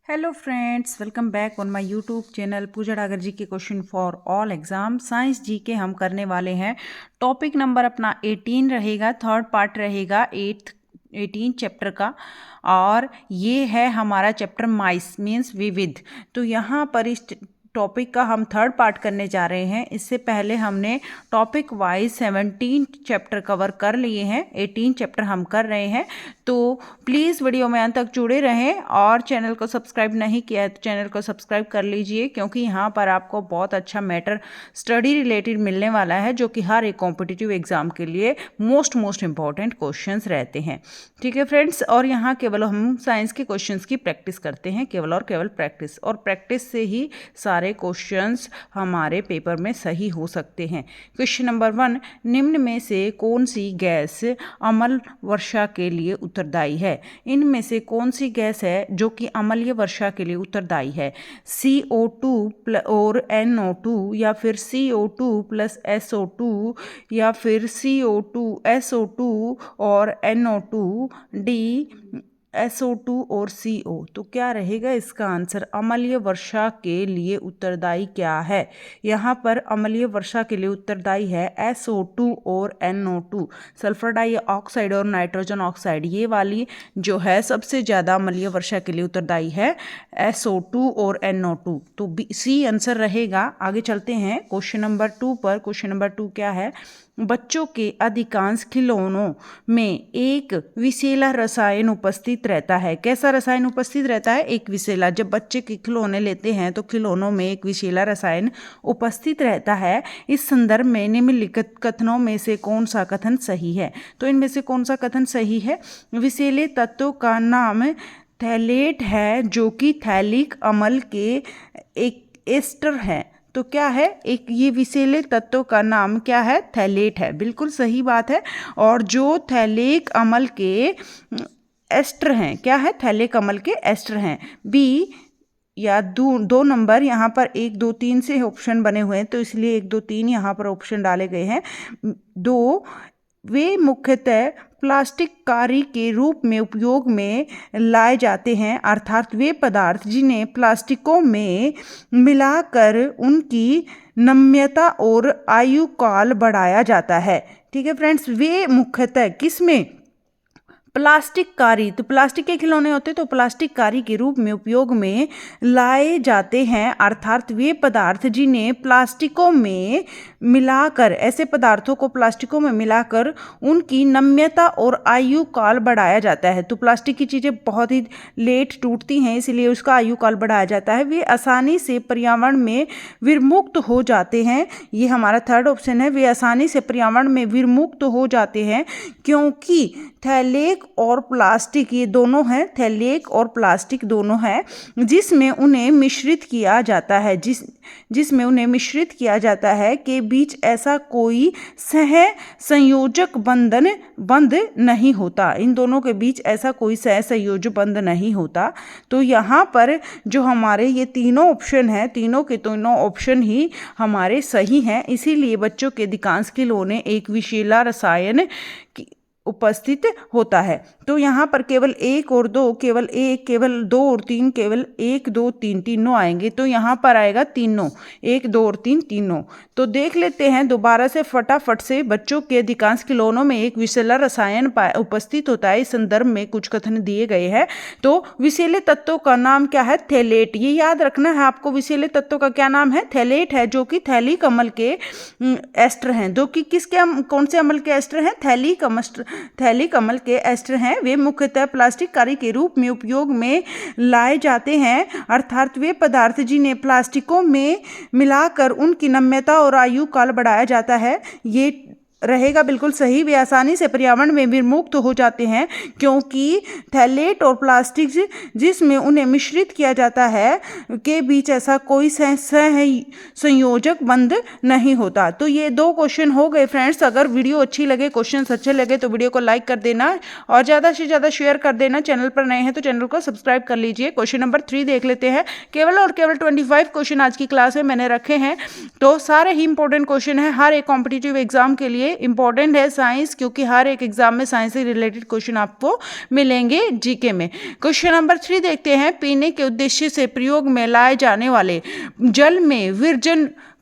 Hello friends, welcome back on my YouTube channel Pooja Dagar G K question for all exam science G K हम करने वाले हैं। Topic number अपना 18 रहेगा, third part रहेगा 18 चैप्टर का। और ये है हमारा चैप्टर माइस मीन्स विविध। तो यहाँ पर इस टॉपिक का हम थर्ड पार्ट करने जा रहे हैं। इससे पहले हमने टॉपिक वाइज 17 चैप्टर कवर कर लिए हैं, 18 चैप्टर हम कर रहे हैं। तो प्लीज़ वीडियो में अंत तक जुड़े रहें और चैनल को सब्सक्राइब नहीं किया है तो चैनल को सब्सक्राइब कर लीजिए, क्योंकि यहाँ पर आपको बहुत अच्छा मैटर स्टडी रिलेटेड मिलने वाला है, जो कि हर एक कॉम्पिटिटिव एग्जाम के लिए मोस्ट इंपॉर्टेंट क्वेश्चंस रहते हैं। ठीक है फ्रेंड्स, और यहाँ केवल हम साइंस के क्वेश्चंस की प्रैक्टिस करते हैं, केवल और केवल प्रैक्टिस, और प्रैक्टिस से ही सारे क्वेश्चंस हमारे पेपर में सही हो सकते हैं। क्वेश्चन नंबर 1, निम्न में से कौन सी गैस अम्ल वर्षा के लिए उत्तरदायी है? इनमें से कौन सी गैस है जो कि अम्लीय वर्षा के लिए उत्तरदायी है? CO2 और NO2, या फिर CO2 प्लस SO2, या फिर CO2 SO2 और NO2, डी SO2 और CO। तो क्या रहेगा इसका आंसर? अम्लीय वर्षा के लिए उत्तरदायी क्या है? यहाँ पर अम्लीय वर्षा के लिए उत्तरदायी है SO2 और NO2, सल्फर डाइऑक्साइड और नाइट्रोजन ऑक्साइड। ये वाली जो है सबसे ज़्यादा अम्लीय वर्षा के लिए उत्तरदायी है SO2 और NO2। तो C आंसर रहेगा। आगे चलते हैं क्वेश्चन नंबर 2 पर। क्वेश्चन नंबर 2 क्या है? बच्चों के अधिकांश खिलौनों में एक विषैला रसायन उपस्थित रहता है। कैसा रसायन उपस्थित रहता है? एक विषैला। जब बच्चे के खिलौने लेते हैं तो खिलौनों में एक विषैला रसायन उपस्थित रहता है। इस संदर्भ में निम्नलिखित कथनों में से कौन सा कथन सही है? तो इनमें से कौन सा कथन सही है? विषैले तत्व का नाम थैलेट है, जो कि थैलिक अम्ल के एक एस्टर है। तो क्या है? एक ये विषैले तत्व का नाम क्या है? थैलेट है। बिल्कुल सही बात है। और जो थैलिक अम्ल के एस्टर हैं, क्या है? थैलिक अम्ल के एस्टर हैं। बी या दो नंबर यहाँ पर 1 2 3 से ऑप्शन बने हुए हैं, तो इसलिए 1 2 3 यहाँ पर ऑप्शन डाले गए हैं। 2, वे मुख्यतः प्लास्टिक कार्य के रूप में उपयोग में लाए जाते हैं, अर्थात वे पदार्थ जिन्हें प्लास्टिकों में मिलाकर उनकी नम्यता और आयु काल बढ़ाया जाता है। ठीक है फ्रेंड्स, वे मुख्यतः किसमें? प्लास्टिक कारी। तो प्लास्टिक के खिलौने होते तो प्लास्टिक कारी के रूप में उपयोग में लाए जाते हैं, अर्थात वे पदार्थ जिन्हें प्लास्टिकों में मिलाकर, ऐसे पदार्थों को प्लास्टिकों में मिलाकर उनकी नम्यता और आयु काल बढ़ाया जाता है। तो प्लास्टिक की चीज़ें बहुत ही लेट टूटती हैं, इसलिए उसका आयु काल बढ़ाया जाता है। वे आसानी से पर्यावरण में विर्मुक्त हो जाते हैं। ये हमारा थर्ड ऑप्शन है। वे आसानी से पर्यावरण में विर्मुक्त हो जाते हैं क्योंकि थैलेक और प्लास्टिक, ये दोनों हैं, थैलेक और प्लास्टिक दोनों हैं, जिसमें उन्हें मिश्रित किया जाता है, जिसमें उन्हें मिश्रित किया जाता है के बीच ऐसा कोई सह संयोजक बंध नहीं होता। इन दोनों के बीच ऐसा कोई सह संयोजक बंध नहीं होता। तो यहाँ पर जो हमारे ये तीनों ऑप्शन हैं, तीनों के तीनों ऑप्शन ही हमारे सही हैं। इसीलिए बच्चों के अधिकांश खिलौने एक विषैला रसायन उपस्थित होता है। तो यहाँ पर केवल 1 और 2, केवल 1, केवल 2 और 3, केवल 1 2 3 तीनों आएंगे। तो यहाँ पर आएगा तीनों, 1 2 और 3 तीनों। तो देख लेते हैं दोबारा से फटाफट से। बच्चों के अधिकांश खिलौनों में एक विषैला रसायन उपस्थित होता है। इस संदर्भ में कुछ कथन दिए गए हैं। तो विषैले तत्वों का नाम क्या है? थैलेट। ये याद रखना है आपको, विषैले तत्वों का क्या नाम है? थैलेट है, जो कि थैलिक अम्ल के एस्टर हैं। जो कि कौन से अम्ल के एस्टर हैं? थैलिक अम्ल के एस्टर हैं। वे मुख्यतः प्लास्टिक कार्य के रूप में उपयोग में लाए जाते हैं, अर्थात वे पदार्थ जिन्हें प्लास्टिकों में मिलाकर उनकी नम्यता और आयु काल बढ़ाया जाता है। ये रहेगा बिल्कुल सही। वे आसानी से पर्यावरण में विर्मुक्त हो जाते हैं क्योंकि थैलेट और प्लास्टिक जिसमें उन्हें मिश्रित किया जाता है के बीच ऐसा कोई संयोजक बंध नहीं होता। तो ये 2 क्वेश्चन हो गए फ्रेंड्स। अगर वीडियो अच्छी लगे, क्वेश्चन अच्छे लगे तो वीडियो को लाइक कर देना और ज़्यादा से ज़्यादा शेयर कर देना। चैनल पर नए हैं तो चैनल को सब्सक्राइब कर लीजिए। क्वेश्चन नंबर 3 देख लेते हैं। केवल और केवल 25 क्वेश्चन आज की क्लास में मैंने रखे हैं। तो सारे ही इंपॉर्टेंट क्वेश्चन हैं हर एक कॉम्पिटिटिव एग्जाम के लिए। ये इंपॉर्टेंट है साइंस, क्योंकि हर एक एग्जाम में साइंस से रिलेटेड क्वेश्चन आपको मिलेंगे जीके में। क्वेश्चन नंबर 3 देखते हैं, पीने के उद्देश्य से प्रयोग में लाए जाने वाले जल में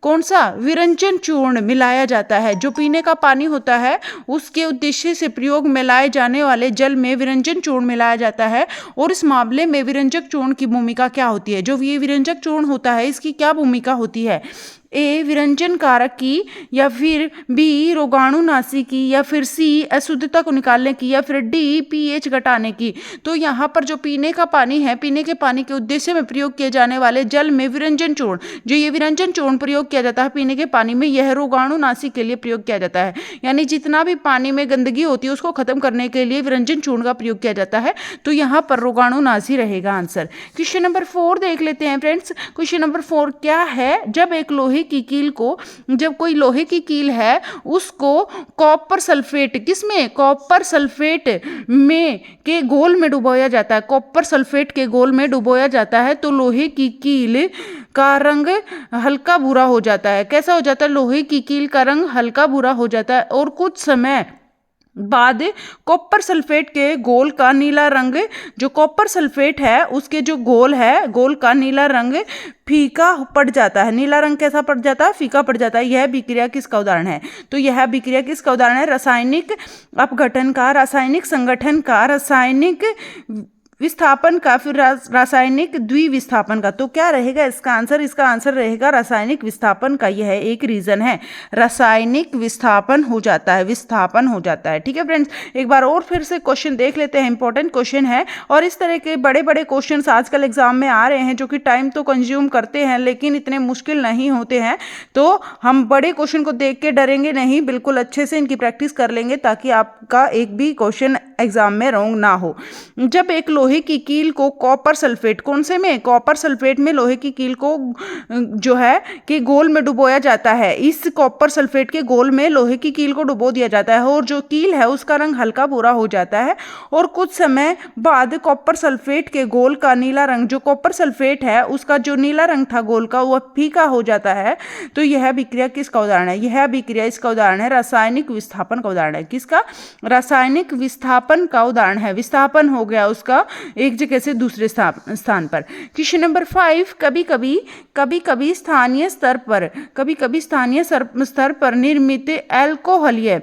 कौन सा विरंजन चूर्ण मिलाया जाता है? जो पीने का पानी होता है उसके उद्देश्य से प्रयोग में लाए जाने वाले जल में विरंजन चूर्ण मिलाया जाता है। और इस मामले में विरंजक चूर्ण की भूमिका क्या होती है? जो ये विरंजक चूर्ण होता है इसकी क्या भूमिका होती है? ए विरंजन कारक की, या फिर बी रोगाणुनाशी की, या फिर सी अशुद्धता को निकालने की, या फिर डी पीएच घटाने की। तो यहाँ पर जो पीने का पानी है, पीने के पानी के उद्देश्य में प्रयोग किए जाने वाले जल में विरंजन चूर्ण, जो ये विरंजन चूर्ण प्रयोग किया जाता है पीने के पानी में, यह रोगाणुनाशी के लिए प्रयोग किया जाता है। यानी जितना भी पानी में गंदगी होती है उसको खत्म करने के लिए विरंजन चूर्ण का प्रयोग किया जाता है। तो यहाँ पर रोगाणुनाशी रहेगा आंसर। क्वेश्चन नंबर 4 देख लेते हैं फ्रेंड्स। क्वेश्चन नंबर 4 क्या है? जब एक लोहे की कील को, जब कोई लोहे की कील है उसको कॉपर सल्फेट, किसमें? कॉपर सल्फेट में के घोल में डुबोया जाता है, कॉपर सल्फेट के घोल में डुबोया जाता है, तो लोहे की कील का रंग हल्का भूरा हो जाता है। कैसा हो जाता है? लोहे की कील का रंग हल्का भूरा हो जाता है। और कुछ समय बाद कॉपर सल्फेट के घोल का नीला रंग, जो कॉपर सल्फेट है उसके जो घोल है, घोल का नीला रंग फीका पड़ जाता है। नीला रंग कैसा पड़ जाता है? फीका पड़ जाता है। यह अभिक्रिया किसका उदाहरण है? तो यह अभिक्रिया किसका उदाहरण है? रासायनिक अपघटन का, रासायनिक संगठन का, रासायनिक विस्थापन का, फिर रासायनिक द्विविस्थापन का। तो क्या रहेगा इसका आंसर? इसका आंसर रहेगा रासायनिक विस्थापन का। यह एक रीजन है, रासायनिक विस्थापन हो जाता है, विस्थापन हो जाता है। ठीक है फ्रेंड्स, एक बार और फिर से क्वेश्चन देख लेते हैं, इंपॉर्टेंट क्वेश्चन है। और इस तरह के बड़े बड़े क्वेश्चन आजकल एग्जाम में आ रहे हैं जो कि टाइम तो कंज्यूम करते हैं लेकिन इतने मुश्किल नहीं होते हैं। तो हम बड़े क्वेश्चन को देख के डरेंगे नहीं, बिल्कुल अच्छे से इनकी प्रैक्टिस कर लेंगे ताकि आपका एक भी क्वेश्चन एग्जाम में रॉन्ग ना हो। जब एक लोहे की कील को कॉपर सल्फेट, कौन से में? कॉपर सल्फेट में लोहे की कील को जो है कि घोल में डुबोया जाता है, इस कॉपर सल्फेट के घोल में लोहे की कील को डुबो दिया जाता है और जो कील है उसका रंग हल्का भूरा हो जाता है। और कुछ समय बाद कॉपर सल्फेट के घोल का नीला रंग, जो कॉपर सल्फेट है उसका जो नीला रंग था घोल का, वह फीका हो जाता है। तो यह अभिक्रिया किसका उदाहरण है? यह अभिक्रिया इसका उदाहरण है, रासायनिक विस्थापन का उदाहरण है। किसका? रासायनिक विस्थापन का उदाहरण है। विस्थापन हो गया उसका एक जगह से दूसरे स्थान पर। क्वेश्चन नंबर 5, कभी कभी स्थानीय स्तर पर निर्मित अल्कोहलीय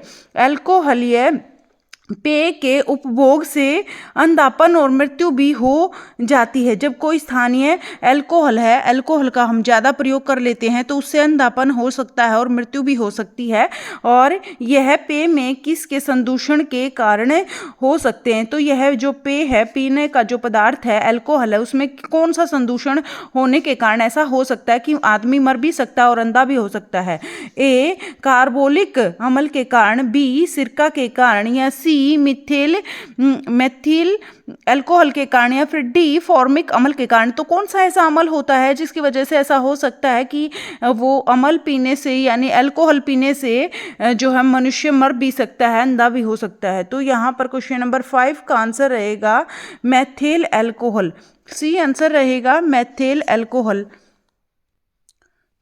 पेय के उपभोग से अंधापन और मृत्यु भी हो जाती है। जब कोई स्थानीय अल्कोहल है, अल्कोहल का हम ज़्यादा प्रयोग कर लेते हैं तो उससे अंधापन हो सकता है और मृत्यु भी हो सकती है। और यह पेय में किसके संदूषण के कारण हो सकते हैं? तो यह जो पेय है, पीने का जो पदार्थ है, अल्कोहल है, उसमें कौन सा संदूषण होने के कारण ऐसा हो सकता है कि आदमी मर भी सकता है और अंधा भी हो सकता है? ए कार्बोलिक अम्ल के कारण, बी सिरका के कारण, या सी मेथिल अल्कोहल के कारण, या फिर डी फॉर्मिक अम्ल के कारण। तो कौन सा ऐसा अम्ल होता है जिसकी वजह से ऐसा हो सकता है कि वो अम्ल पीने से यानी अल्कोहल पीने से जो है मनुष्य मर भी सकता है, अंधा भी हो सकता है? तो यहाँ पर क्वेश्चन नंबर 5 का आंसर रहेगा मेथिल अल्कोहल। सी आंसर रहेगा मेथिल अल्कोहल।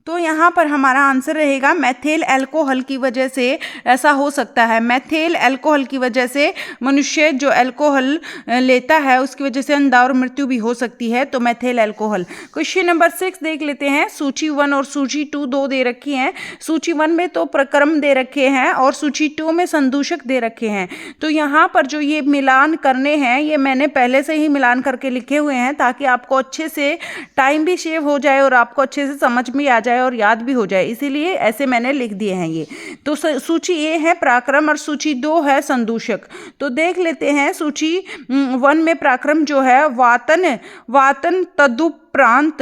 तो यहाँ पर हमारा आंसर रहेगा मेथिल अल्कोहल की वजह से ऐसा हो सकता है। मेथिल अल्कोहल की वजह से मनुष्य जो अल्कोहल लेता है उसकी वजह से अंधा और मृत्यु भी हो सकती है। तो मेथिल अल्कोहल। क्वेश्चन नंबर 6 देख लेते हैं। सूची 1 और सूची 2 दो दे रखी हैं। सूची 1 में तो प्रक्रम दे रखे हैं और सूची 2 में संदूषक दे रखे हैं। तो यहाँ पर जो ये मिलान करने हैं ये मैंने पहले से ही मिलान करके लिखे हुए हैं ताकि आपको अच्छे से टाइम भी सेव हो जाए और आपको अच्छे से समझ में आ जाए और याद भी हो जाए, इसीलिए ऐसे मैंने लिख दिए हैं ये। तो सूची ए है पराक्रम और सूची 2 है संदूषक। तो देख लेते हैं सूची 1 में पराक्रम जो है वातन तदुपरांत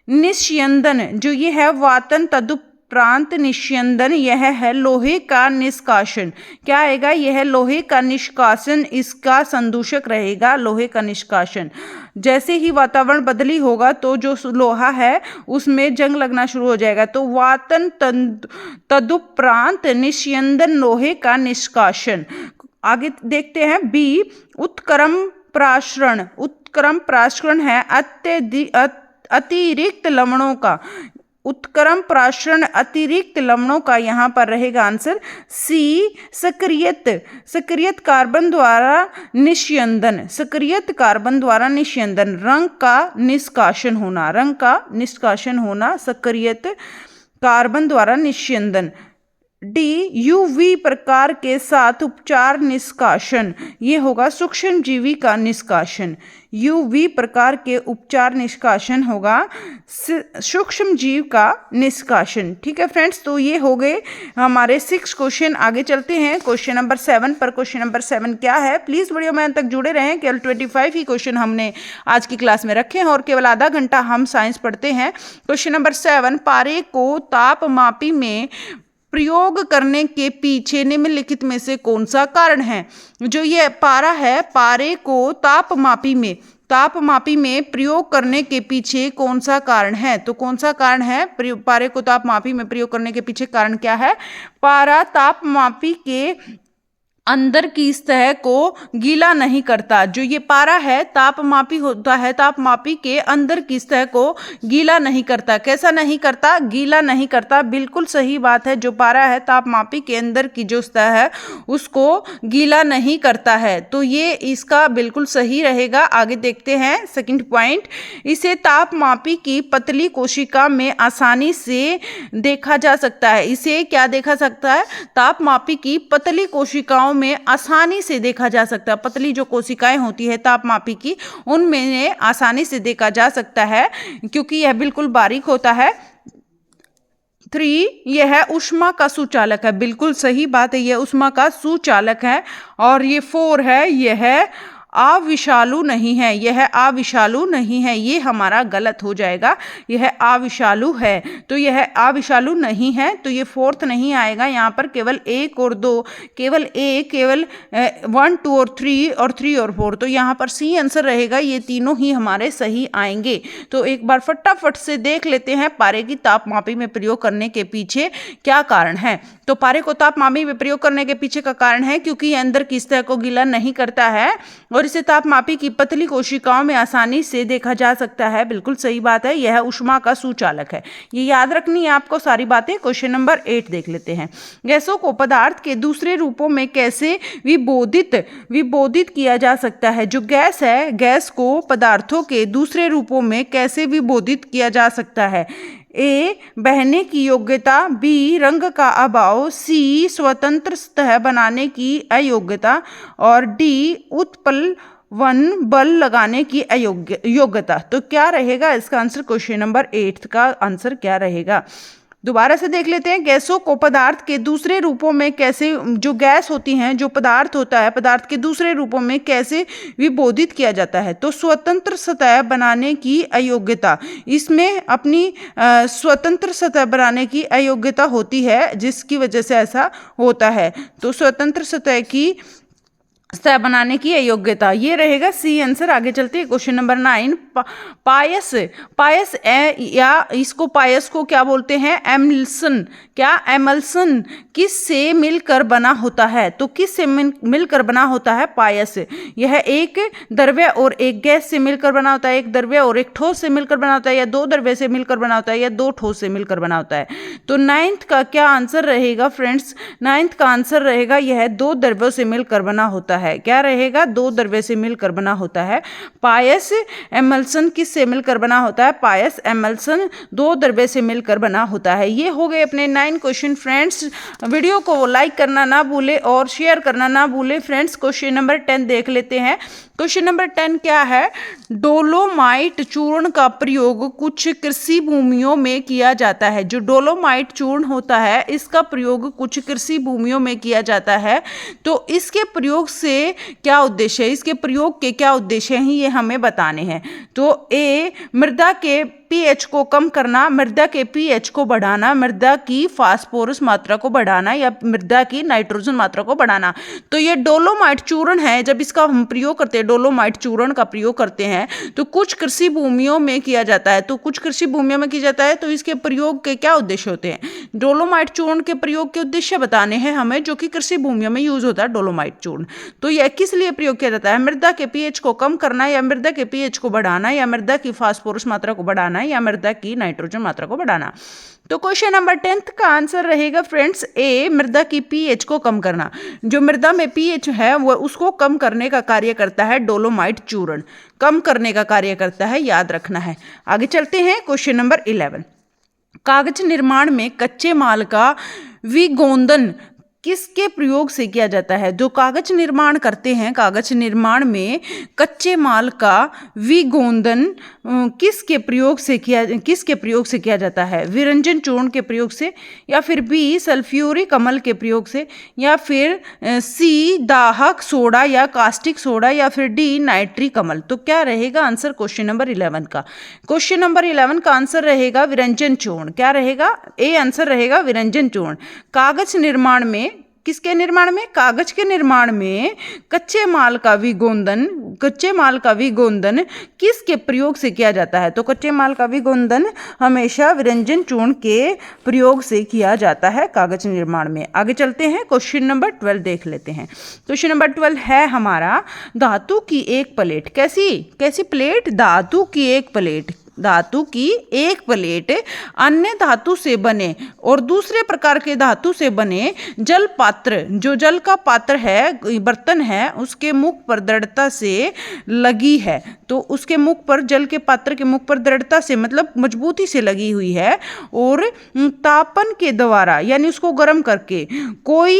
निस्यंदन, जो ये है वातन तदुपरांत निस्यंदन, यह है लोहे का निष्कासन। क्या आएगा? यह लोहे का निष्कासन, इसका संदूषक रहेगा लोहे का निष्कासन। जैसे ही वातावरण बदली होगा तो जो लोहा है उसमें जंग लगना शुरू हो जाएगा। तो वातन तदुपरांत निस्यंदन, लोहे का निष्कासन। आगे देखते हैं बी उत्क्रम प्राशरण है अतिरिक्त लवणों का। उत्क्रम प्राशरण अतिरिक्त लवणों का यहाँ पर रहेगा आंसर सी सक्रियत कार्बन द्वारा निस्यंदन, सक्रियत कार्बन द्वारा निस्यंदन, रंग का निष्कासन होना, सक्रियत कार्बन द्वारा निस्यंदन। डी यूवी प्रकार के साथ उपचार निष्कासन, ये होगा सूक्ष्मजीवी का निष्कासन, यूवी प्रकार के उपचार निष्कासन होगा सूक्ष्मजीव का निष्कासन। ठीक है फ्रेंड्स, तो ये हो गए हमारे 6 क्वेश्चन। आगे चलते हैं क्वेश्चन नंबर 7 पर। क्वेश्चन नंबर 7 क्या है, प्लीज वीडियो में अंत तक जुड़े रहें। केवल 25 ही क्वेश्चन हमने आज की क्लास में रखे हैं और केवल आधा घंटा हम साइंस पढ़ते हैं। क्वेश्चन नंबर 7, पारे को तापमापी में प्रयोग करने के पीछे निम्नलिखित में से कौन सा कारण है। जो ये पारा है, पारे को तापमापी में प्रयोग करने के पीछे कौन सा कारण है। तो कौन सा कारण है पारे को तापमापी में प्रयोग करने के पीछे कारण क्या है। पारा तापमापी के अंदर की सतह को गीला नहीं करता। जो ये पारा है तापमापी होता है, तापमापी के अंदर की सतह को गीला नहीं करता। कैसा नहीं करता, गीला नहीं करता। बिल्कुल सही बात है, जो पारा है तापमापी के अंदर की जो सतह है उसको गीला नहीं करता है। तो ये इसका बिल्कुल सही रहेगा। आगे देखते हैं सेकंड पॉइंट, इसे तापमापी की पतली कोशिका में आसानी से देखा जा सकता है। इसे क्या देखा सकता है, तापमापी की पतली कोशिकाओं में आसानी से देखा जा सकता है। पतली जो कोशिकाएं होती है तापमापी की, उनमें आसानी से देखा जा सकता है क्योंकि यह बिल्कुल बारीक होता है। 3, यह है ऊष्मा का सुचालक है। बिल्कुल सही बात है, यह ऊष्मा का सुचालक है। और ये 4 है, यह है अविषालु नहीं है, यह अविषालु नहीं है, ये हमारा गलत हो जाएगा। यह अविषालु है, तो यह अविषालु नहीं है, तो ये 4th नहीं आएगा। यहाँ पर केवल 1 और 2, केवल 1, 2 और 3 और 4, तो यहाँ पर सी आंसर रहेगा। ये तीनों ही हमारे सही आएंगे। तो एक बार फटाफट से देख लेते हैं पारे की तापमापी में प्रयोग करने के पीछे क्या कारण है। तो पारे को तापमापी में प्रयोग करने के पीछे का कारण है क्योंकि ये अंदर की सतह को गीला नहीं करता है और इसे तापमापी की पतली कोशिकाओं में आसानी से देखा जा सकता है। बिल्कुल सही बात है, यह ऊष्मा का सुचालक है। ये याद रखनी है आपको सारी बातें। क्वेश्चन नंबर 8 देख लेते हैं, गैसों को पदार्थ के दूसरे रूपों में कैसे विभोदित किया जा सकता है। जो गैस है, गैस को पदार्थों के दूसरे रूपों में कैसे विभोदित किया जा सकता है। ए, बहने की योग्यता, बी, रंग का अभाव, सी, स्वतंत्र सतह बनाने की अयोग्यता और डी, उत्प्लवन बल लगाने की योग्यता। तो क्या रहेगा इसका आंसर, क्वेश्चन नंबर 8 का आंसर क्या रहेगा। दोबारा से देख लेते हैं, गैसों को पदार्थ के दूसरे रूपों में कैसे, जो गैस होती हैं, जो पदार्थ होता है, पदार्थ के दूसरे रूपों में कैसे विभोदित किया जाता है। तो स्वतंत्र सतह बनाने की अयोग्यता, इसमें अपनी स्वतंत्र सतह बनाने की अयोग्यता होती है जिसकी वजह से ऐसा होता है। तो स्वतंत्र सतह की सतह बनाने की अयोग्यता, ये रहेगा सी आंसर। आगे चलते हैं क्वेश्चन नंबर 9, पायस या इसको पायस को क्या बोलते हैं, एमल्सन। क्या एमल्सन किससे मिलकर बना होता है। तो किससे मिलकर बना होता है पायस। यह एक द्रव्य और एक गैस से मिलकर बना होता है, एक द्रव्य और एक ठोस से मिलकर बना होता है, या 2 द्रव्य से मिलकर बना होता है, या 2 ठोस से मिलकर बना होता है। तो 9th का क्या आंसर रहेगा फ्रेंड्स, 9th का आंसर रहेगा यह 2 द्रव्यों से मिलकर बना होता है। क्या रहेगा, 2 द्रव्य से मिलकर बना होता है। पायस एमल्सन किससे मिलकर बना होता है, पायस एमल्सन 2 द्रव्य से मिलकर बना होता है। ये हो गए अपने 9 क्वेश्चन फ्रेंड्स। वीडियो को लाइक करना ना भूले और शेयर करना ना भूले फ्रेंड्स। क्वेश्चन नंबर 10 देख लेते हैं। क्वेश्चन नंबर 10 क्या है, डोलोमाइट चूर्ण का प्रयोग कुछ कृषि भूमियों में किया जाता है। जो डोलोमाइट चूर्ण होता है इसका प्रयोग कुछ कृषि भूमियों में किया जाता है। तो इसके प्रयोग से क्या उद्देश्य है, इसके प्रयोग के क्या उद्देश्य हैं, ये हमें बताने हैं। तो ए, मृदा के पीएच को कम करना, मृदा के पीएच को बढ़ाना, मृदा की फास्फोरस मात्रा को बढ़ाना या मृदा की नाइट्रोजन मात्रा को बढ़ाना। तो ये डोलोमाइट चूर्ण है, जब इसका हम प्रयोग करते हैं, डोलोमाइट चूर्ण का प्रयोग करते हैं तो कुछ कृषि भूमियों में किया जाता है। तो कुछ कृषि भूमियों में किया जाता है, तो इसके प्रयोग के क्या उद्देश्य होते हैं। डोलोमाइट चूर्ण के प्रयोग के उद्देश्य बताने हैं हमें, जो कि कृषि भूमियों में यूज होता है डोलोमाइट चूर्ण। तो यह किस लिए प्रयोग किया जाता है, मृदा के पीएच को कम करना या मृदा के पीएच को बढ़ाना या मृदा की फास्फोरस मात्रा को बढ़ाना बढ़ाना या मृदा की नाइट्रोजन मात्रा को बढ़ाना। तो क्वेश्चन नंबर 10 का आंसर रहेगा फ्रेंड्स ए, मृदा की पीएच को कम करना। जो मृदा में पीएच है वो उसको कम करने का कार्य करता है डोलोमाइट चूर्ण, कम करने का कार्य करता है, याद रखना है। आगे चलते हैं क्वेश्चन नंबर 11। कागज निर्माण में कच्चे माल का विगोंदन किसके प्रयोग से किया जाता है? जो कागज निर्माण करते हैं, कागज निर्माण में कच्चे माल का विगोंदन किसके प्रयोग से किया जाता है? विरंजन चूर्ण के प्रयोग से, या फिर बी सल्फ्यूरिक अम्ल के प्रयोग से, या फिर सी दाहक सोडा या कास्टिक सोडा, या फिर डी नाइट्रिक अम्ल। तो क्या रहेगा आंसर क्वेश्चन नंबर 11 का? क्वेश्चन नंबर 11 का आंसर रहेगा विरंजन चूर्ण। क्या रहेगा? ए आंसर रहेगा विरंजन चूर्ण। कागज निर्माण में, किसके निर्माण में? कागज के निर्माण में कच्चे माल का विगोंदन किसके प्रयोग से किया जाता है? तो कच्चे माल का विगोंदन हमेशा विरंजन चूर्ण के प्रयोग से किया जाता है कागज निर्माण में। आगे चलते हैं, क्वेश्चन नंबर 12 देख लेते हैं। क्वेश्चन नंबर 12 है हमारा धातु की एक प्लेट। कैसी प्लेट? धातु की एक प्लेट। धातु की एक प्लेट अन्य धातु से बने और दूसरे प्रकार के धातु से बने जल पात्र, जो जल का पात्र है, बर्तन है, उसके मुख पर दृढ़ता से लगी है। तो उसके मुख पर, जल के पात्र के मुख पर दृढ़ता से मतलब मजबूती से लगी हुई है, और तापन के द्वारा यानी उसको गर्म करके कोई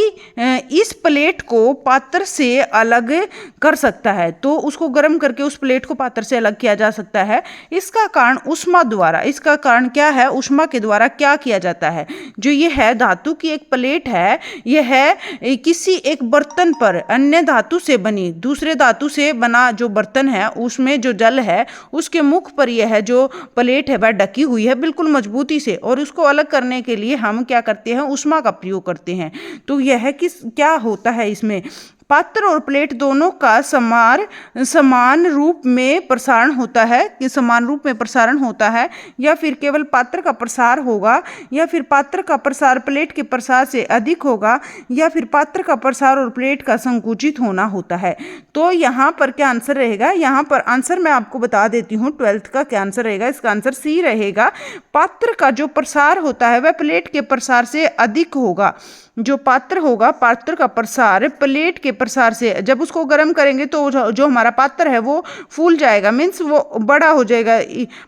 इस प्लेट को पात्र से अलग कर सकता है। तो उसको गर्म करके उस प्लेट को पात्र से अलग किया जा सकता है। इसका कारण उष्मा द्वारा, इसका कारण क्या है? उष्मा के द्वारा क्या किया जाता है? जो ये है धातु की एक प्लेट है, यह है किसी एक बर्तन पर अन्य धातु से बनी, दूसरे धातु से बना जो बर्तन है उसमें जो जल है उसके मुख पर यह जो प्लेट है वह ढकी हुई है बिल्कुल मजबूती से, और उसको अलग करने के लिए हम क्या करते हैं? उष्मा का प्रयोग करते हैं। तो यह क्या होता है? इसमें पात्र और प्लेट दोनों का समान रूप में प्रसारण होता है, कि समान रूप में प्रसारण होता है, या फिर केवल पात्र का प्रसार होगा, या फिर पात्र का प्रसार प्लेट के प्रसार से अधिक होगा, या फिर पात्र का प्रसार और प्लेट का संकुचित होना होता है। तो यहाँ पर क्या आंसर रहेगा? यहाँ पर आंसर मैं आपको बता देती हूँ 12th का क्या आंसर रहेगा। इसका आंसर सी रहेगा। पात्र का जो प्रसार होता है वह प्लेट के प्रसार से अधिक होगा। जो पात्र होगा, पात्र का प्रसार प्लेट के प्रसार से, जब उसको गर्म करेंगे तो जो हमारा पात्र है वो फूल जाएगा, मीन्स वो बड़ा हो जाएगा।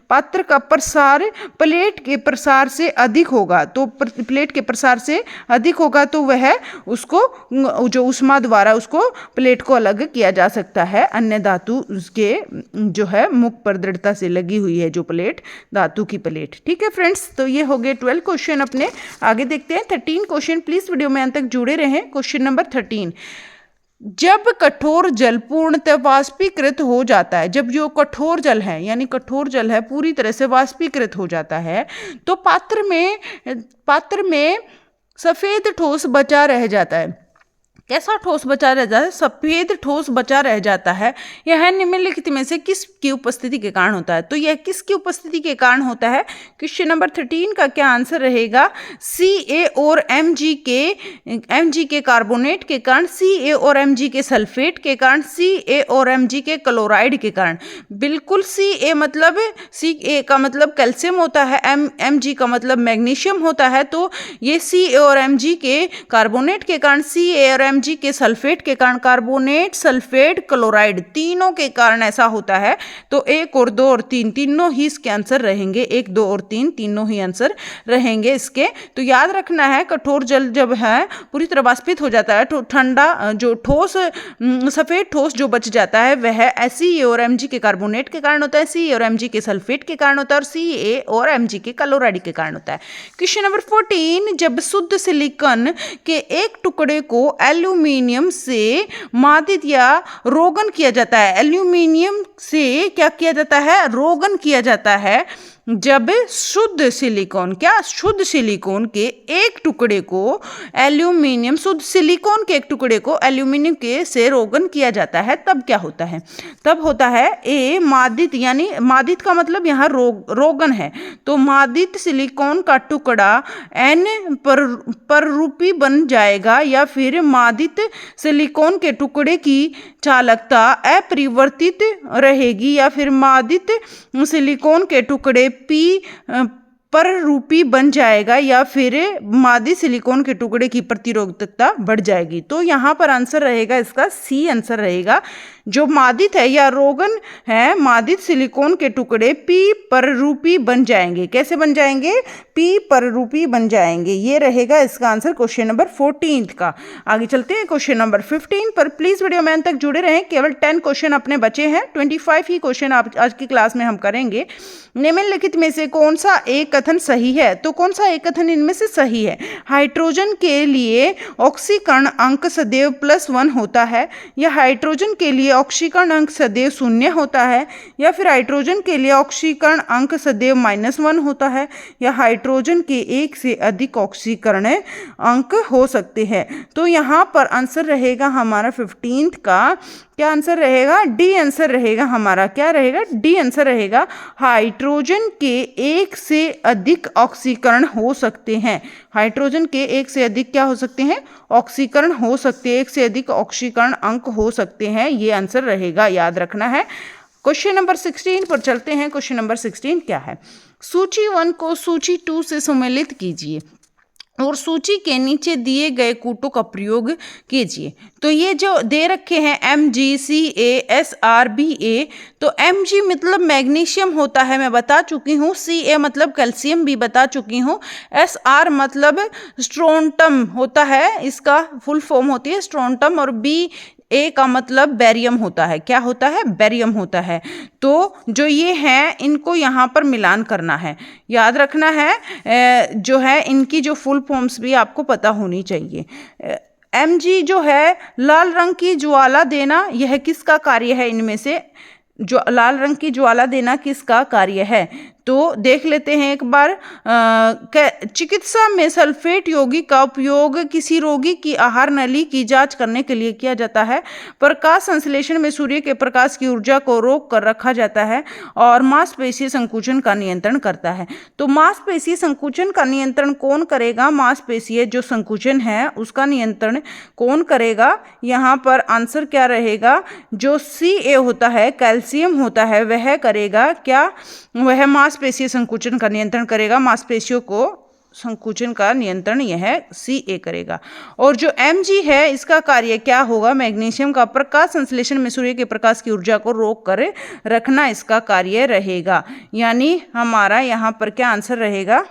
पात्र का प्रसार प्लेट के प्रसार से अधिक होगा, तो प्लेट के प्रसार से अधिक होगा तो वह उसको जो उष्मा द्वारा उसको प्लेट को अलग किया जा सकता है अन्य धातु के जो है मुख पर दृढ़ता से लगी हुई है जो प्लेट, धातु की प्लेट। ठीक है फ्रेंड्स, तो ये हो गए 12 क्वेश्चन अपने। आगे देखते हैं 13 क्वेश्चन। प्लीज वीडियो में अंत तक जुड़े रहें। क्वेश्चन नंबर 13, जब कठोर जल पूर्णतः वाष्पीकृत हो जाता है, जब जो कठोर जल है यानी कठोर जल है पूरी तरह से वाष्पीकृत हो जाता है, तो पात्र में सफेद ठोस बचा रह जाता है। कैसा ठोस बचा रह जाता है? सफेद ठोस बचा रह जाता है। यह निम्नलिखित में से किसकी उपस्थिति के कारण होता है? तो यह किसकी उपस्थिति के कारण होता है? क्वेश्चन नंबर 13 का क्या आंसर रहेगा? Ca और Mg के कार्बोनेट के कारण, Ca और Mg के सल्फेट के कारण, Ca और Mg के क्लोराइड के कारण। बिल्कुल, Ca मतलब Ca का मतलब कैल्शियम होता है, Mg का मतलब मैग्नीशियम होता है। तो ये Ca और Mg के कार्बोनेट के कारण, Ca और Mg के सल्फेट के कारण, कार्बोनेट, सल्फेट, क्लोराइड तीनों के कारण ऐसा होता है। तो 1 और 2 और 3 तीनों ही इसके आंसर रहेंगे। 1, 2 और 3 तीनों ही आंसर रहेंगे इसके। तो याद रखना है, कठोर जल जब है पूरी तरह वाष्पित हो जाता है तो ठंडा जो ठोस सफेद ठोस जो बच जाता है वह Ca और Mg के कार्बोनेट के कारण होता है, Ca और Mg के सल्फेट के कारण होता है, और Ca और Mg के क्लोराइड के कारण होता है। क्वेश्चन नंबर 14, जब शुद्ध सिलिकॉन के एक टुकड़े को एल्यूमिनियम से मादित या रोगन किया जाता है, एल्यूमिनियम से क्या किया जाता है? रोगन किया जाता है। जब शुद्ध सिलिकॉन के एक टुकड़े को एल्यूमिनियम, शुद्ध सिलिकॉन के एक टुकड़े को एल्यूमिनियम के से रोगन किया जाता है, तब क्या होता है? तब होता है ए मादित, यानी मादित का मतलब यहाँ रोगन है। तो मादित सिलिकॉन का टुकड़ा एन पररूपी बन जाएगा, या फिर मादित सिलिकॉन के टुकड़े की चालकता अपरिवर्तित रहेगी, या फिर मादित सिलिकॉन के टुकड़े पी पर रूपी बन जाएगा या फिर मादी सिलिकॉन के टुकड़े की प्रतिरोधकता बढ़ जाएगी। तो यहाँ पर आंसर रहेगा इसका सी आंसर रहेगा। जो मादित है या रोगन है, मादित सिलिकॉन के टुकड़े पी पर रूपी बन जाएंगे। कैसे बन जाएंगे? पी पर रूपी बन जाएंगे। ये रहेगा इसका आंसर क्वेश्चन नंबर 14 का। आगे चलते हैं क्वेश्चन नंबर 15 पर। प्लीज वीडियो में अंत तक जुड़े रहें, केवल 10 क्वेश्चन अपने बचे हैं, 25 ही क्वेश्चन आज की क्लास में हम करेंगे। निम्नलिखित में से कौन सा एक कथन सही है? तो कौन सा एक कथन इनमें से सही है? हाइड्रोजन के लिए ऑक्सीकरण अंक सदैव +1 होता है, या हाइड्रोजन के लिए ऑक्सीकरण अंक सदैव 0 होता है, या फिर हाइड्रोजन के लिए ऑक्सीकरण अंक सदैव -1 होता है, या हाइड्रोजन के एक से अधिक ऑक्सीकरण अंक हो सकते हैं। तो यहाँ पर आंसर रहेगा हमारा 15 का क्या आंसर रहेगा? डी आंसर रहेगा हमारा। क्या रहेगा? डी आंसर रहेगा। हाइड्रोजन के एक से अधिक ऑक्सीकरण हो सकते हैं। हाइड्रोजन के एक से अधिक क्या हो सकते हैं? ऑक्सीकरण हो सकते हैं, एक से अधिक ऑक्सीकरण अंक हो सकते हैं। ये आंसर रहेगा, याद रखना है। क्वेश्चन नंबर 16 पर चलते हैं। क्वेश्चन नंबर 16 क्या है? सूची 1 को सूची 2 से सम्मिलित कीजिए और सूची के नीचे दिए गए कूटों का प्रयोग कीजिए। तो ये जो दे रखे हैं MgCa, तो Mg मतलब मैग्नीशियम होता है, मैं बता चुकी हूँ। Ca मतलब कैल्शियम भी बता चुकी हूँ। Sr मतलब स्ट्रोंटम होता है, इसका फुल फॉर्म होती है स्ट्रोंटम। और A का मतलब बैरियम होता है। क्या होता है? बैरियम होता है। तो जो ये हैं इनको यहाँ पर मिलान करना है, याद रखना है। जो है इनकी जो फुल फॉर्म्स भी आपको पता होनी चाहिए। Mg जो है लाल रंग की ज्वाला देना, यह किसका कार्य है? इनमें से जो लाल रंग की ज्वाला देना किसका कार्य है? तो देख लेते हैं एक बार। चिकित्सा में सल्फेट यौगिक का उपयोग किसी रोगी की आहार नली की जांच करने के लिए किया जाता है। प्रकाश संश्लेषण में सूर्य के प्रकाश की ऊर्जा को रोक कर रखा जाता है और मांसपेशीय संकुचन का नियंत्रण करता है। तो मांसपेशीय संकुचन का नियंत्रण कौन करेगा? मांसपेशीय जो संकुचन है उसका नियंत्रण कौन करेगा? यहाँ पर आंसर क्या रहेगा? जो Ca होता है, कैल्शियम होता है, वह करेगा। क्या? वह मांसपेशीय संकुचन का नियंत्रण करेगा। मांसपेशियों को संकुचन का नियंत्रण यह Ca करेगा। और जो Mg है इसका कार्य क्या होगा? मैग्नीशियम का प्रकाश संश्लेषण में सूर्य के प्रकाश की ऊर्जा को रोक कर रखना इसका कार्य रहेगा। यानी हमारा यहाँ पर क्या आंसर रहेगा?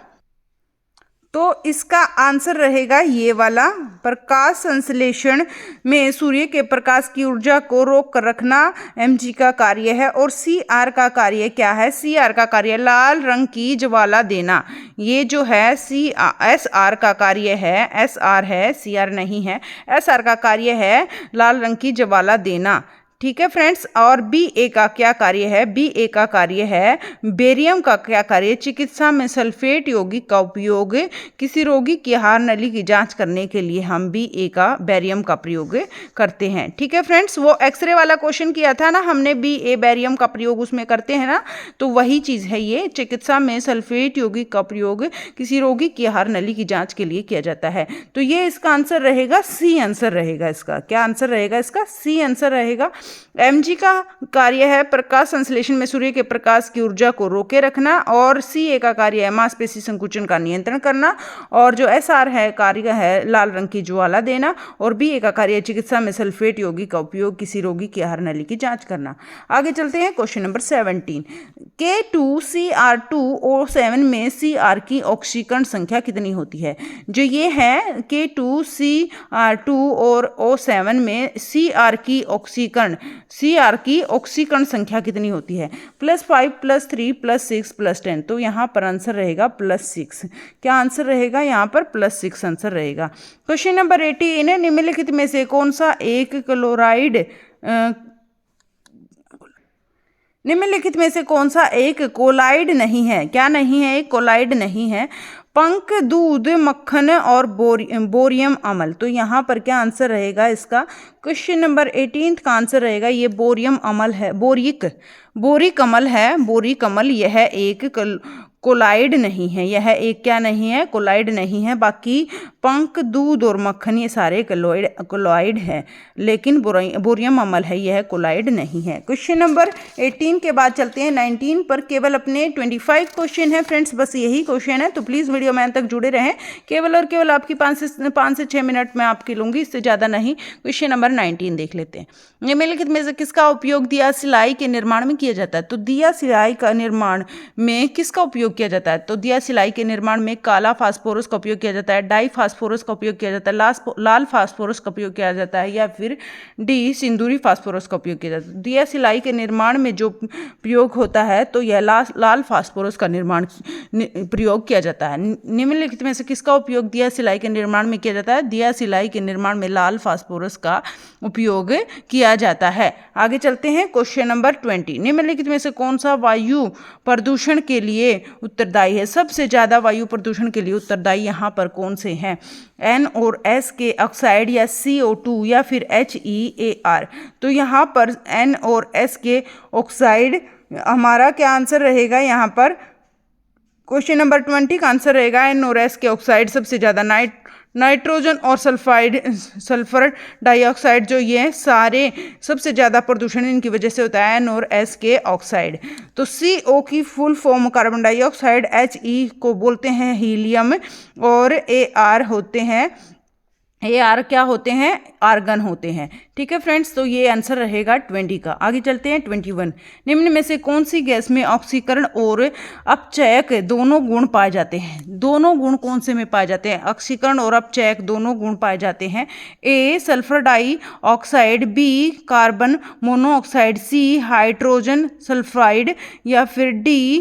तो इसका आंसर रहेगा ये वाला। प्रकाश संश्लेषण में सूर्य के प्रकाश की ऊर्जा को रोक कर रखना Mg का कार्य है। और Cr का कार्य क्या है? Cr का कार्य लाल रंग की ज्वाला देना। ये जो है Sr का कार्य है, Sr है, Cr नहीं है। Sr का कार्य है लाल रंग की ज्वाला देना। ठीक है फ्रेंड्स। और Ba का क्या कार्य है? Ba का कार्य है बेरियम का क्या कार्य? चिकित्सा में सल्फेट यौगिक का उपयोग किसी रोगी की आहार नली की जांच करने के लिए हम Ba का बैरियम का प्रयोग करते हैं। ठीक है फ्रेंड्स। वो एक्सरे वाला क्वेश्चन किया था ना हमने, Ba बैरियम का प्रयोग उसमें करते हैं ना, तो वही चीज़ है ये। चिकित्सा में सल्फेट यौगिक का प्रयोग किसी रोगी की आहार नली की जाँच के लिए किया जाता है। तो ये इसका आंसर रहेगा, सी आंसर रहेगा इसका। क्या आंसर रहेगा इसका? सी आंसर रहेगा। Mg का कार्य है प्रकाश संश्लेषण में सूर्य के प्रकाश की ऊर्जा को रोके रखना। और Ca का कार्य है मांसपेशी संकुचन का नियंत्रण करना। और जो Sr है कार्य है लाल रंग की ज्वाला देना। और Ba का कार्य चिकित्सा में सल्फेट यौगिक का उपयोग किसी रोगी की आहार नली की जांच करना। आगे चलते हैं क्वेश्चन नंबर 17। K2Cr2O7 में Cr की ऑक्सीकरण संख्या कितनी होती है? जो ये है K2Cr2 और O7 में Cr की ऑक्सीकरण संख्या कितनी होती है? +5 +3 +6 +10। तो यहाँ पर आंसर रहेगा +6। क्या आंसर रहेगा? यहाँ पर +6 आंसर रहेगा। Question number 18। निम्नलिखित में से कौन सा एक कोलाइड नहीं है? क्या नहीं है? एक कोलाइड नहीं है। पंख, दूध, मक्खन और बोरियम अम्ल। तो यहाँ पर क्या आंसर रहेगा इसका? क्वेश्चन नंबर 18 का आंसर रहेगा ये बोरियम अम्ल है, बोरिक अम्ल है। बोरिक अम्ल यह एक कोलाइड नहीं है। यह एक क्या नहीं है? कोलाइड नहीं है। बाकी पंख, दूध और मक्खन ये सारे कोलॉइड हैं, लेकिन बोरियम अम्ल है यह कोलॉइड नहीं है। क्वेश्चन नंबर 18 के बाद चलते हैं 19 पर। केवल अपने 25 क्वेश्चन है फ्रेंड्स, बस यही क्वेश्चन है, तो प्लीज़ वीडियो में अंत तक जुड़े रहें। केवल और केवल आपकी 5 से 6 मिनट में आपकी लूँगी, इससे ज़्यादा नहीं। क्वेश्चन नंबर 19 देख लेते हैं। निम्नलिखित में से किसका उपयोग दिया सिलाई के निर्माण में किया जाता है? तो दिया सिलाई का निर्माण में किसका उपयोग किया जाता है? तो दिया सिलाई के निर्माण में काला फास्फोरस का उपयोग किया जाता है, डाई फास्फोरस का उपयोग किया जाता है, लाल फास्फोरस का उपयोग किया जाता है, या फिर डी सिंदूरी फास्फोरस का उपयोग किया जाता है। दिया सिलाई के निर्माण में जो प्रयोग होता है तो यह लाल फास्फोरस का निर्माण प्रयोग किया जाता है। निम्नलिखित में से किसका उपयोग दिया सिलाई के निर्माण में किया जाता है? दिया सिलाई के निर्माण में लाल फास्फोरस का उपयोग किया जाता है। आगे चलते हैं क्वेश्चन नंबर 20। निम्नलिखित में से कौन सा वायु प्रदूषण के लिए उत्तरदायी है? सबसे ज्यादा वायु प्रदूषण के लिए उत्तरदायी यहाँ पर कौन से हैं? N और S के ऑक्साइड, या CO2, या फिर HEAR? तो यहाँ पर N और S के ऑक्साइड हमारा क्या आंसर रहेगा? यहाँ पर क्वेश्चन नंबर 20 का आंसर रहेगा N और S के ऑक्साइड सबसे ज़्यादा। नाइट्रोजन और सल्फर डाइऑक्साइड जो ये सारे सबसे ज़्यादा प्रदूषण इनकी वजह से होता है, N और S के ऑक्साइड। तो CO की full form carbon dioxide, HE को बोलते हैं हीलियम, और AR होते हैं, AR क्या होते हैं? आर्गन होते हैं। ठीक है फ्रेंड्स, तो ये आंसर रहेगा 20 का। आगे चलते हैं 21। निम्न में से कौन सी गैस में ऑक्सीकरण और अपचयक दोनों गुण पाए जाते हैं? दोनों गुण कौन से में पाए जाते हैं? ऑक्सीकरण और अपचयक दोनों गुण पाए जाते हैं। A sulphur dioxide, B carbon monoxide, C hydrogen sulphide, या फिर D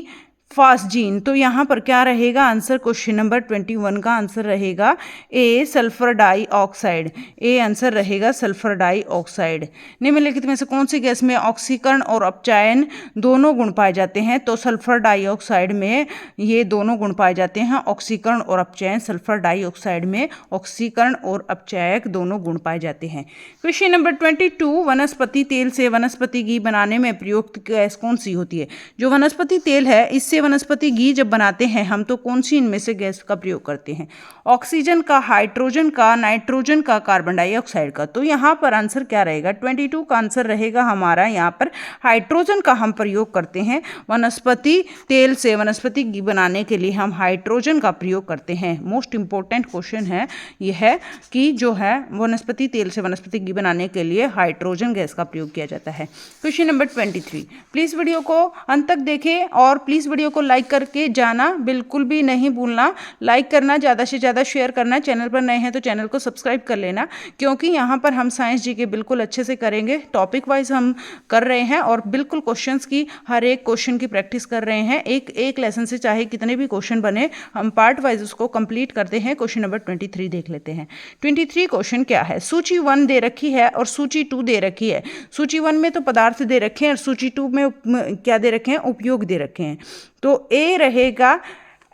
फास्जीन। तो यहाँ पर क्या रहेगा आंसर? क्वेश्चन नंबर 21 का आंसर रहेगा ए सल्फर डाइऑक्साइड। ए आंसर रहेगा सल्फर डाइऑक्साइड। निम्नलिखित में से कौन सी गैस में ऑक्सीकरण और अपचयन दोनों गुण पाए जाते हैं? तो सल्फर डाइऑक्साइड में ये दोनों गुण पाए जाते हैं, ऑक्सीकरण और अपचयन। सल्फर डाइऑक्साइड में ऑक्सीकरण और अपचयक दोनों गुण पाए जाते हैं। Question number 22। वनस्पति तेल से वनस्पति घी बनाने में प्रयुक्त गैस कौन सी होती है? जो वनस्पति तेल है इससे वनस्पति घी जब बनाते हैं हम, तो कौन सी इनमें से गैस का प्रयोग करते हैं? ऑक्सीजन का, हाइड्रोजन का, नाइट्रोजन का, कार्बन डाइऑक्साइड का। तो यहाँ पर आंसर क्या रहेगा? 22 का आंसर रहेगा हमारा यहाँ पर हाइड्रोजन का हम प्रयोग करते हैं। वनस्पति तेल से वनस्पति घी बनाने के लिए हम हाइड्रोजन का प्रयोग करते हैं। मोस्ट इंपॉर्टेंट क्वेश्चन है यह है कि जो है वनस्पति तेल से वनस्पति घी बनाने के लिए हाइड्रोजन गैस का प्रयोग किया जाता है। Question number 23। प्लीज़ वीडियो को अंत तक देखें और प्लीज़ वीडियो को लाइक करके जाना बिल्कुल भी नहीं भूलना। लाइक करना, ज़्यादा से ज़्यादा शेयर करना। चैनल पर नए हैं तो चैनल को सब्सक्राइब कर लेना, क्योंकि यहाँ पर हम साइंस जी के बिल्कुल अच्छे से करेंगे। टॉपिक वाइज हम कर रहे हैं और बिल्कुल क्वेश्चंस की, हर एक क्वेश्चन की प्रैक्टिस कर रहे हैं। एक लेसन से चाहे कितने भी क्वेश्चन बने, हम पार्ट वाइज उसको कंप्लीट करते हैं। क्वेश्चन नंबर 23 देख लेते हैं। 23 क्वेश्चन क्या है? सूची 1 दे रखी है और सूची 2 दे रखी है। सूची 1 में तो पदार्थ दे रखे हैं और सूची 2 में क्या दे रखे हैं? उपयोग दे रखे हैं। तो ए रहेगा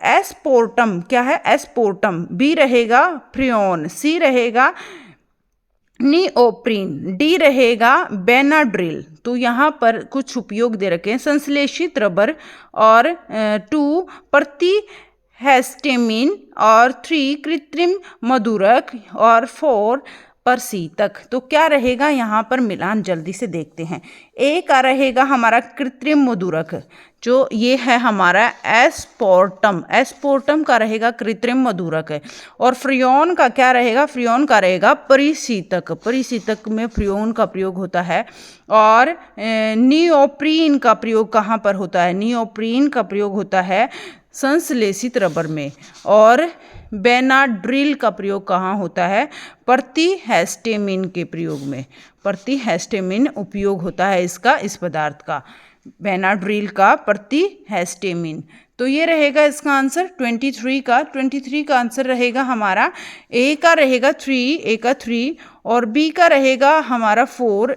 एस्पोर्टम, क्या है? एस्पोर्टम। बी रहेगा फ्रियोन, सी रहेगा निओप्रीन, डी रहेगा बेनाड्रिल। तो यहाँ पर कुछ उपयोग दे रखे हैं। संश्लेषित रबर, और 2 प्रतिहिस्टामिन, और 3 कृत्रिम मधुरक, और 4 परशीतक। तो क्या रहेगा यहाँ पर मिलान? जल्दी से देखते हैं। ए का रहेगा हमारा कृत्रिम मधुरक, जो ये है हमारा एस्पोर्टम। एस्पोर्टम का रहेगा कृत्रिम मधुरक है। और फ्रियोन का क्या रहेगा? फ्रियोन का रहेगा परिशीतक। परिशीतक में फ्रियोन का प्रयोग होता है। और निओप्रीन का प्रयोग कहाँ पर होता है? निओप्रीन का प्रयोग होता है संश्लेषित रबर में। और बेनाड्रिल का प्रयोग कहाँ होता है? प्रतिहिस्टामिन के प्रयोग में। प्रतिहिस्टामिन उपयोग होता है इसका, इस पदार्थ का, बेनाड्रिल का प्रतिहिस्टामिन। तो ये रहेगा इसका आंसर 23 का। 23 का आंसर रहेगा हमारा ए का रहेगा 3, ए का 3, और बी का रहेगा हमारा 4,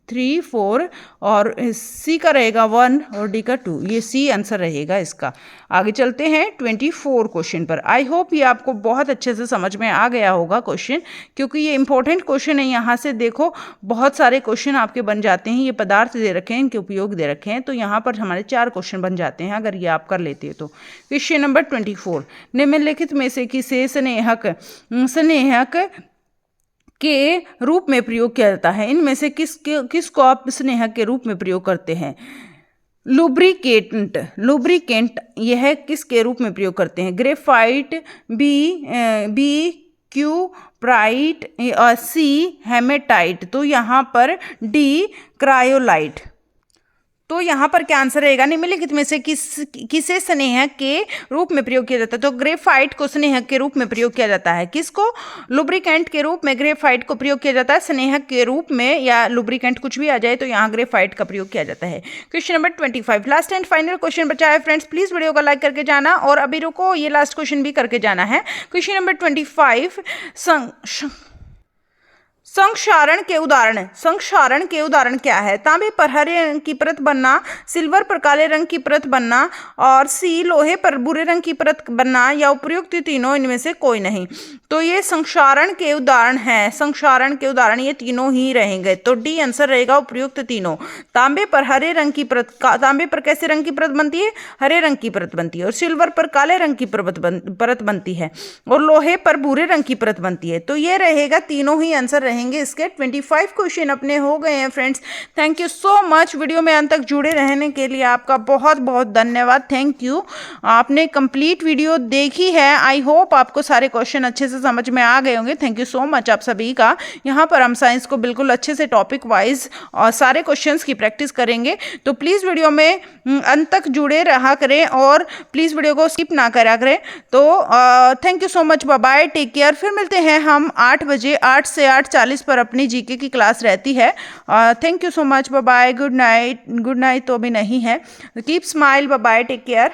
3, 4 और सी का रहेगा 1 और डी का 2। ये सी आंसर रहेगा इसका। आगे चलते हैं 24 क्वेश्चन पर। आई होप ये आपको बहुत अच्छे से समझ में आ गया होगा क्वेश्चन, क्योंकि ये इंपॉर्टेंट क्वेश्चन है। यहाँ से देखो बहुत सारे क्वेश्चन आपके बन जाते हैं। ये पदार्थ दे रखे हैं, इनके उपयोग दे रखे हैं, तो यहाँ पर हमारे 4 क्वेश्चन बन जाते हैं अगर ये आप कर लेते हो तो। क्वेश्चन नंबर 24, निम्नलिखित में से किसे स्नेहक के रूप में प्रयोग किया जाता है? इनमें से किसको आप स्नेहक के रूप में प्रयोग करते हैं? लुब्रिकेंट यह किसके रूप में प्रयोग करते हैं? ग्रेफाइट, बी क्यूप्राइट, सी हेमेटाइट। तो यहाँ पर डी क्रायोलाइट। तो यहाँ पर क्या आंसर रहेगा? निम्नलिखित में से किसे स्नेहक के रूप में प्रयोग किया जाता है? तो ग्रेफाइट को स्नेहक के रूप में प्रयोग किया जाता है। किसको? लुब्रिकेंट के रूप में ग्रेफाइट को प्रयोग किया जाता है। स्नेहक के रूप में या लुब्रिकेंट कुछ भी आ जाए तो यहाँ ग्रेफाइट का प्रयोग किया जाता है। Question number 25, last and final question बचा है फ्रेंड्स। प्लीज वीडियो को लाइक करके जाना और अभी रुको, ये लास्ट क्वेश्चन भी करके जाना है। क्वेश्चन नंबर 25, संक्षारण के उदाहरण क्या है? तांबे पर हरे रंग की परत बनना, सिल्वर पर काले रंग की परत बनना, और सी लोहे पर भूरे रंग की परत बनना, या उपयुक्त तीनों इनमें से कोई नहीं। तो ये संक्षारण के उदाहरण हैं। संक्षारण के उदाहरण ये तीनों ही रहेंगे। तो डी आंसर रहेगा उपयुक्त तीनों। तांबे पर हरे रंग की परत, तांबे पर कैसे रंग की परत बनती है? हरे रंग की परत बनती है। और सिल्वर पर काले रंग की परत बनती है, और लोहे पर भूरे रंग की परत बनती है। तो ये रहेगा, तीनों ही आंसर रहेंगे इसके। 25 क्वेश्चन अपने हो गए हैं friends. Thank you so much. Video में अंत तक जुड़े रहने के लिए आपका बहुत बहुत धन्यवाद। Thank you. आपने कंप्लीट वीडियो देखी है। आई होप आपको सारे क्वेश्चन अच्छे से समझ में आ गए होंगे। थैंक यू सो मच आप सभी का। यहाँ पर हम साइंस को बिल्कुल अच्छे से टॉपिक वाइज और सारे क्वेश्चंस की प्रैक्टिस करेंगे। तो प्लीज़ वीडियो में अंत तक जुड़े रहा करें और प्लीज़ वीडियो को स्किप ना करा करें। तो thank you so much. Bye bye, take care. फिर मिलते हैं हम 8 बजे, 8 से 8:40 पर अपनी जीके की क्लास रहती है। Thank you so much. Bye bye, good night. Good night तो अभी नहीं है। Keep smile. Bye bye, take care.